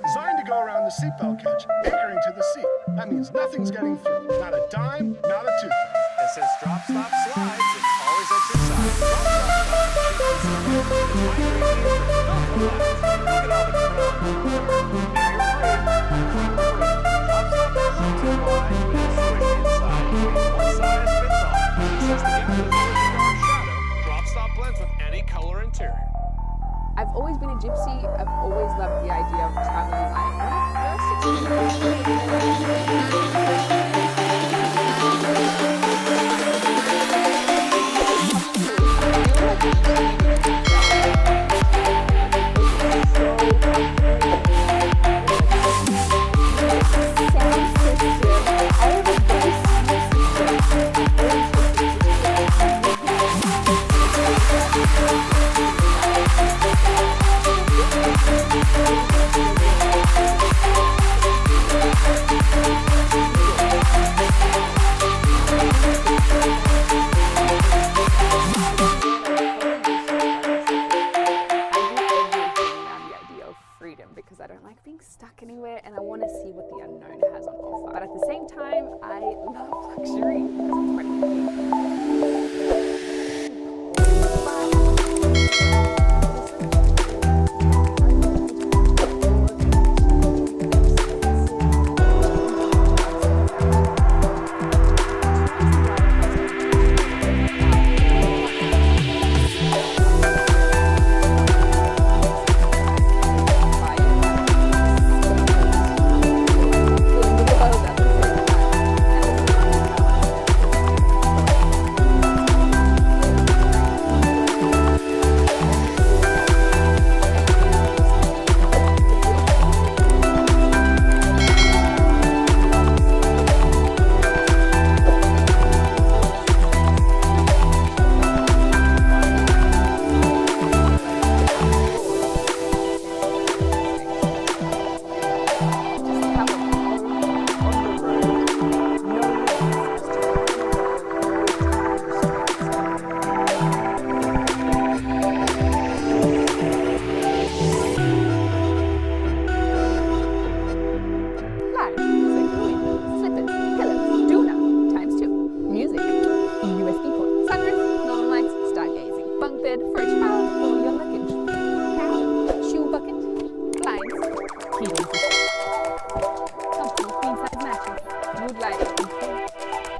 Designed to go around the seatbelt catch, anchoring to the seat. That means nothing's getting through. Not a dime, not a tooth. It says drop, stop, slide. It's always at your side. Drop, stop, stop. Look at all the chrome. Now you're free. Drop, stop, slide. With a switch inside. One size fits all. It says to get rid of the dark shadow. Drop, stop blends with any color interior. I've always been a gypsy. I've always loved the idea of traveling light. Because I don't like being stuck anywhere and I want to see what the unknown has on offer. But at the same time, I love luxury because it's pretty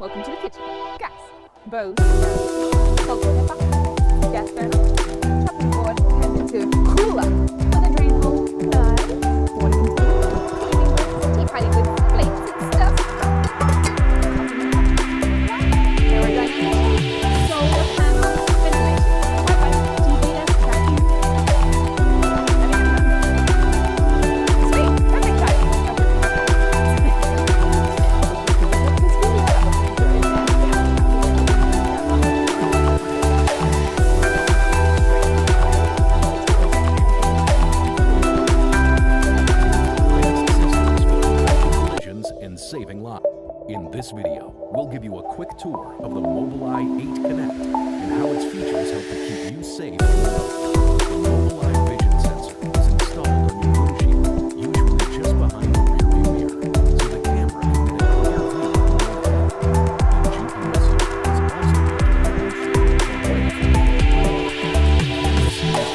Welcome to the kitchen. Gas, bows, salt and pepper, gas burner, chopping board, and into cooler with a drain hole, knife, water container, cleaning whisk, tea party with plates and stuff. Aerodynamic, solar panel, ventilation, Wi-Fi, GPS tracking. Sweet, perfect timing. Saving lives. In this video, we'll give you a quick tour of the Mobileye 8 Connect and how its features help to keep you safe on the road. The Mobileye vision sensor is installed on your windshield, usually just behind the rearview mirror, so the camera can get a clear view of the road. The GPS unit is also built in the windshield and ready for you.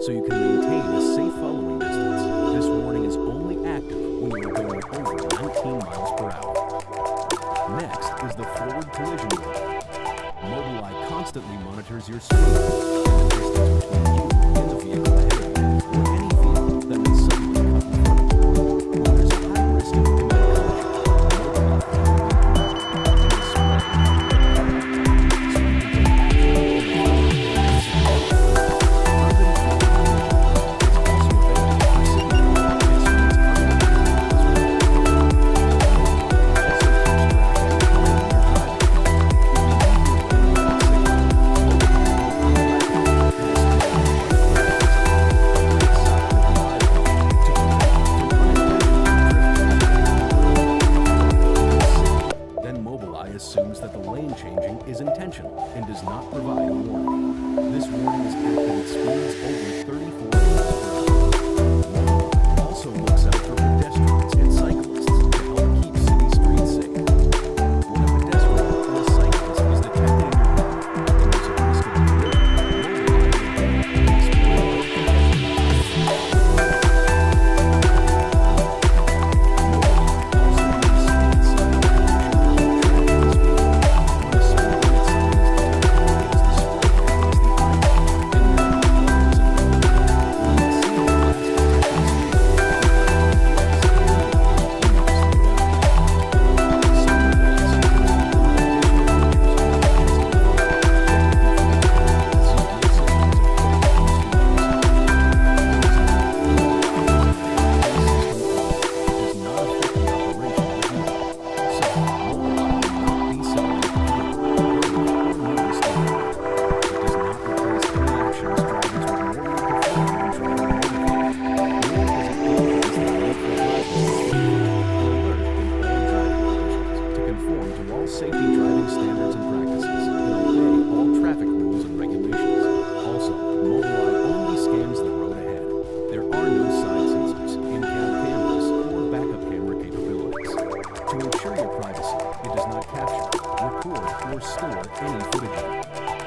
so you can maintain a safe following distance. This warning is only active when you are going over 19 miles per hour. Next is the forward collision warning. Mobileye constantly monitors your speed and the distance between you and the vehicle ahead of you, or any vehicle that may suddenly come in front of you. When there's a high risk of imminent collision, Mobileye will be assumes that the lane changing is intentional and does not provide a warning. This warning is active at speeds over 34 miles per hour. Mobileye also looks out for pedestrians and cyclists to help keep city streets safe. When a pedestrian or a cyclist is detected in your path and there's a risk of a collision, Mobileye will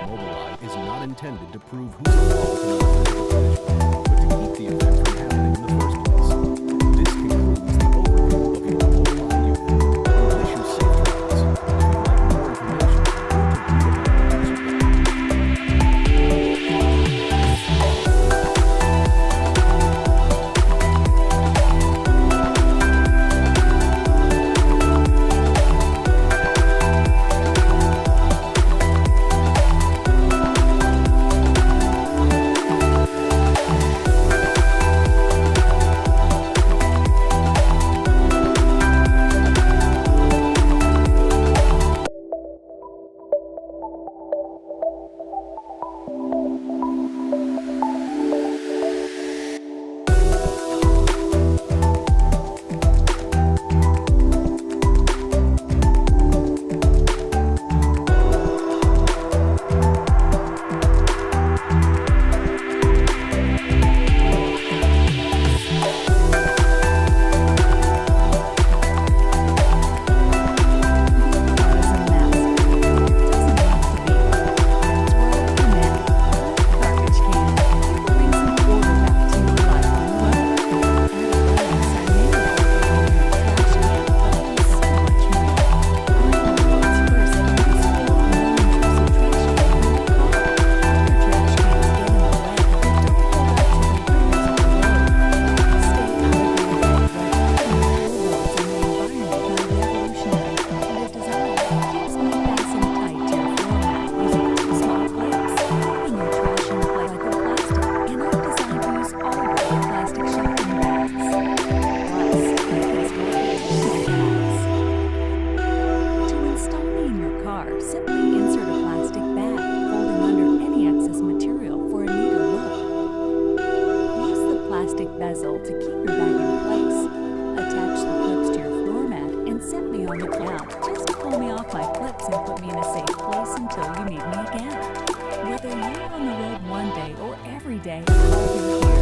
Mobileye is not intended to prove who's involved in the physical collision, but to keep the event from happening in the first place. This concludes the overview of your Mobileye unit. We wish you safe travels. If you'd like more information, go to bezel to keep your bag in place. Attach the clips to your floor mat and set me on the ground. Just pull me off my clips and put me in a safe place until you need me again. Whether you're on the road one day or every day, I'll be here.